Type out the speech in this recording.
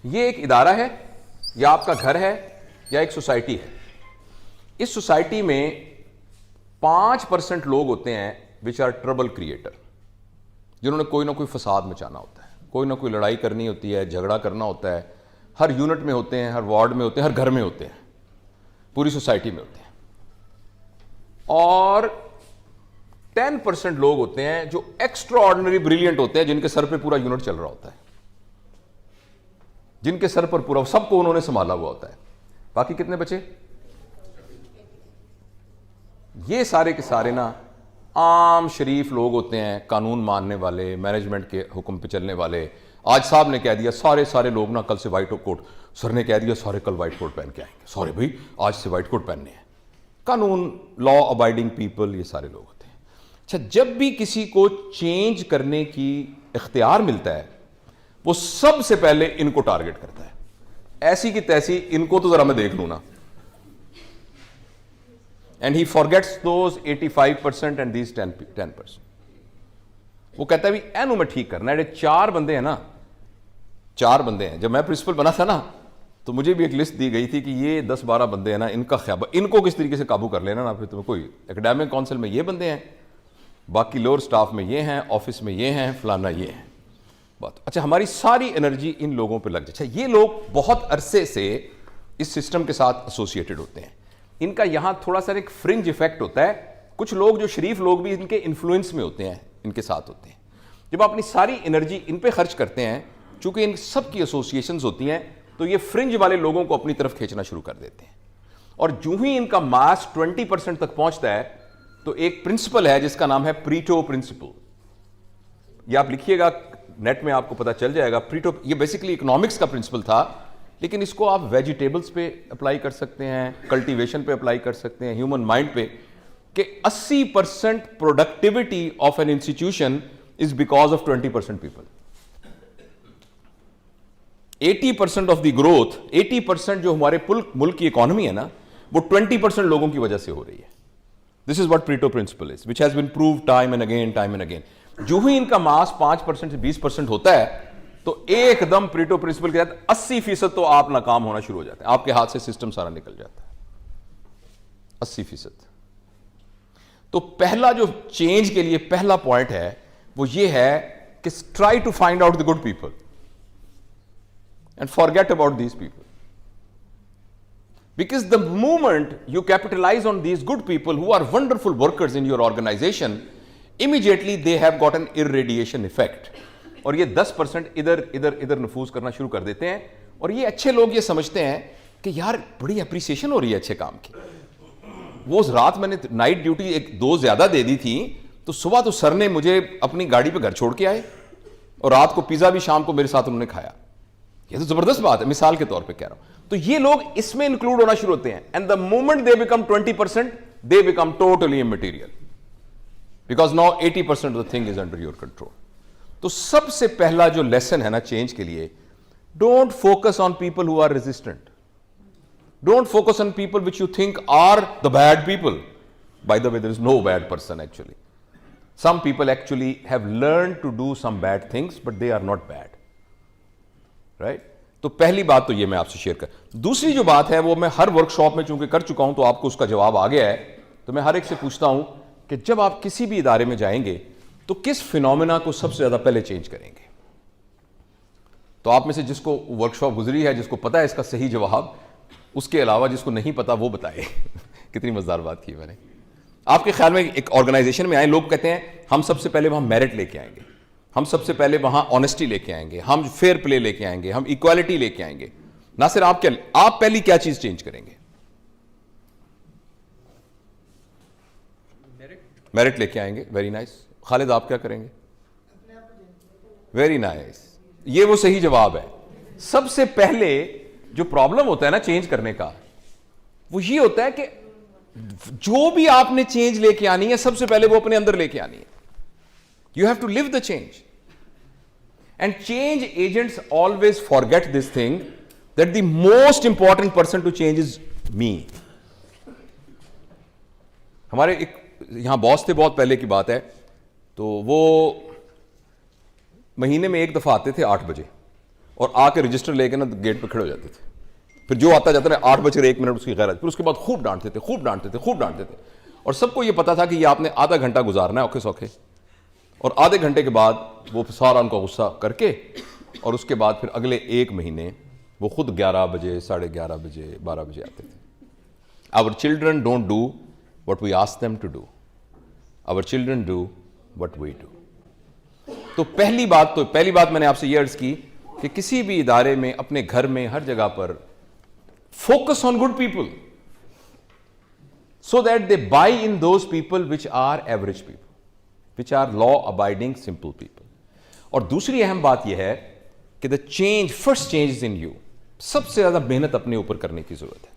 ये एक इदारा है या आपका घर है या एक सोसाइटी है। इस सोसाइटी में 5% लोग होते हैं विच आर ट्रबल क्रिएटर, जिन्होंने कोई ना कोई फसाद मचाना होता है, कोई ना कोई लड़ाई करनी होती है, झगड़ा करना होता है। हर यूनिट में होते हैं, हर वार्ड में होते हैं, हर घर में होते हैं, पूरी सोसाइटी में होते हैं। और 10% लोग होते हैं जो एक्स्ट्रा ऑर्डिनरी ब्रिलियंट होते हैं, जिनके सर पे पूरा यूनिट चल रहा होता है, जिनके सर पर पूरा सबको उन्होंने संभाला हुआ होता है। बाकी कितने बचे? ये सारे के सारे ना आम शरीफ लोग होते हैं, कानून मानने वाले, मैनेजमेंट के हुक्म पे चलने वाले। आज साहब ने कह दिया सारे लोग ना कल से व्हाइट कोट, सर ने कह दिया सारे कल व्हाइट कोट पहन के आएंगे, सॉरी भाई आज से व्हाइट कोट पहनने हैं। कानून, लॉ अबाइडिंग पीपल, ये सारे लोग होते हैं। अच्छा, जब भी किसी को चेंज करने की इख्तियार मिलता है, वो सबसे पहले इनको टारगेट करता है। ऐसी की तैसी, इनको तो जरा मैं देख लूं ना। And he forgets those 85% and these 10%। वो कहता है भी एनू में ठीक करना है। 4 बंदे हैं ना, 4 बंदे हैं। जब मैं प्रिंसिपल बना था ना, तो मुझे भी एक लिस्ट दी गई थी कि ये 10-12 बंदे हैं ना, इनको किस तरीके से काबू कर लेना ना। फिर तुम्हें कोई एकेडमिक काउंसिल में ये बंदे हैं, बाकी लोअर स्टाफ में ये हैं, ऑफिस में ये हैं, फलाना ये हैं। बात अच्छा, हमारी सारी एनर्जी इन लोगों पे लग जाए। अच्छा, ये लोग बहुत अरसे से इस सिस्टम के साथ एसोसिएटेड होते हैं। इनका यहां थोड़ा सा एक फ्रिंज इफेक्ट होता है। कुछ लोग जो शरीफ लोग भी इनके इन्फ्लुएंस में होते हैं, इनके साथ होते हैं। जब आप अपनी सारी एनर्जी इन पे खर्च करते हैं, चूंकि इन सब की एसोसिएशंस होती हैं, तो ये फ्रिंज वाले लोगों को अपनी तरफ खींचना शुरू कर देते हैं। और जो ही इनका मास 20% तक पहुंचता है, तो एक प्रिंसिपल है जिसका नाम है प्रीटो प्रिंसिपल। ये आप लिखिएगा, नेट में आपको पता चल जाएगा। प्रीटो ये बेसिकली इकोनॉमिक्स का प्रिंसिपल था, लेकिन इसको आप वेजिटेबल्स पे अप्लाई कर सकते हैं, कल्टीवेशन पे अप्लाई कर सकते हैं, ह्यूमन माइंड पे, कि 80% productivity of an institution is because of 20% people. 80% of the growth, 80% जो हमारे मुल्क की इकोनॉमी है ना, वो 20% लोगों की वजह से हो रही है। This is what Pareto principle is, which has been proved time and again. जो ही इनका मास 5% से 20% होता है, तो एकदम प्रीटो प्रिंसिपल के तहत 80% तो आप नाकाम होना शुरू हो जाते हैं। आपके हाथ से सिस्टम सारा निकल जाता है, 80%। तो पहला जो चेंज के लिए पहला पॉइंट है, वो ये है कि try to find out the good people and forget about these people. Because the moment you capitalize on these good people who are wonderful workers in your organization, immediately they have got an irradiation effect. और ये 10% इधर नफूज करना शुरू कर देते हैं। और ये अच्छे लोग ये समझते हैं कि यार बड़ी अप्रिसिएशन हो रही है अच्छे काम की। वो रात मैंने नाइट ड्यूटी 1-2 ज्यादा दे दी थी, तो सुबह तो सर ने मुझे अपनी गाड़ी पे घर छोड़ के आए, और रात को पिज्जा भी शाम को मेरे साथ उन्होंने खाया। ये तो जबरदस्त बात है, मिसाल के तौर पे कह रहा हूं। तो ये लोग इसमें इंक्लूड होना शुरू होते हैं। And the moment they become 20%, they become totally immaterial, because now 80% of the thing is under your control. तो सबसे पहला जो लेसन है ना चेंज के लिए, don't focus on people who are resistant, don't focus on people which you think are the bad people. By the way, there is no bad person actually. Some people actually have learn to do some bad things, but they are not bad, right? तो पहली बात तो ये मैं आपसे share कर। दूसरी जो बात है, वो मैं हर वर्कशॉप में चूंकि कर चुका हूं, तो आपको उसका जवाब आ गया है। तो मैं हर एक से पूछता हूं कि जब आप किसी भी इदारे में जाएंगे, तो किस फिनोमेना को सबसे ज्यादा पहले चेंज करेंगे? तो आप में से जिसको वर्कशॉप गुजरी है, जिसको पता है इसका सही जवाब, उसके अलावा जिसको नहीं पता वो बताए। कितनी मजेदार बात की मैंने। आपके ख्याल में एक ऑर्गेनाइजेशन में आए, लोग कहते हैं हम सबसे पहले वहां मेरिट लेके आएंगे, हम सबसे पहले वहां ऑनेस्टी लेके आएंगे, हम फेयर प्ले लेके आएंगे, हम इक्वालिटी लेके आएंगे। नासिर, आप पहली क्या चीज चेंज करेंगे? मेरिट लेके आएंगे, वेरी नाइस। खालिद, आप क्या करेंगे? वेरी नाइस, ये वो सही जवाब है। सबसे पहले जो प्रॉब्लम होता है ना चेंज करने का, वो ये होता है कि जो भी आपने चेंज लेके आनी है, सबसे पहले वो अपने अंदर लेके आनी है। You have to live the change. And change agents always forget this thing, that the most important person to change is me. हमारे एक यहां बॉस थे, बहुत पहले की बात है, तो वो महीने में एक दफा आते थे 8 बजे, और आके रजिस्टर लेके ना गेट पे खड़े हो जाते थे। फिर जो आता जाता ना 8 बजे 1 मिनट उसकी गैरत, फिर उसके बाद खूब डांटते थे, खूब डांटते थे, खूब डांटते थे। और सबको ये पता था कि ये आपने आधा घंटा गुजारना है औखे सौखे, और आधे घंटे के बाद वो सारा उनका गुस्सा करके और उसके बाद फिर अगले 1 महीने वो खुद 11 बजे, 11:30 बजे, 12 बजे आते थे। Our children don't do what we ask them to do, our children do what we do. तो पहली बात मैंने आपसे ये अर्ज की कि किसी भी इदारे में, अपने घर में, हर जगह पर focus on good people so that they buy in those people which are average people, which are law abiding simple people. और दूसरी अहम बात यह है कि the change, first change is in you. सबसे ज्यादा मेहनत अपने ऊपर करने की जरूरत है।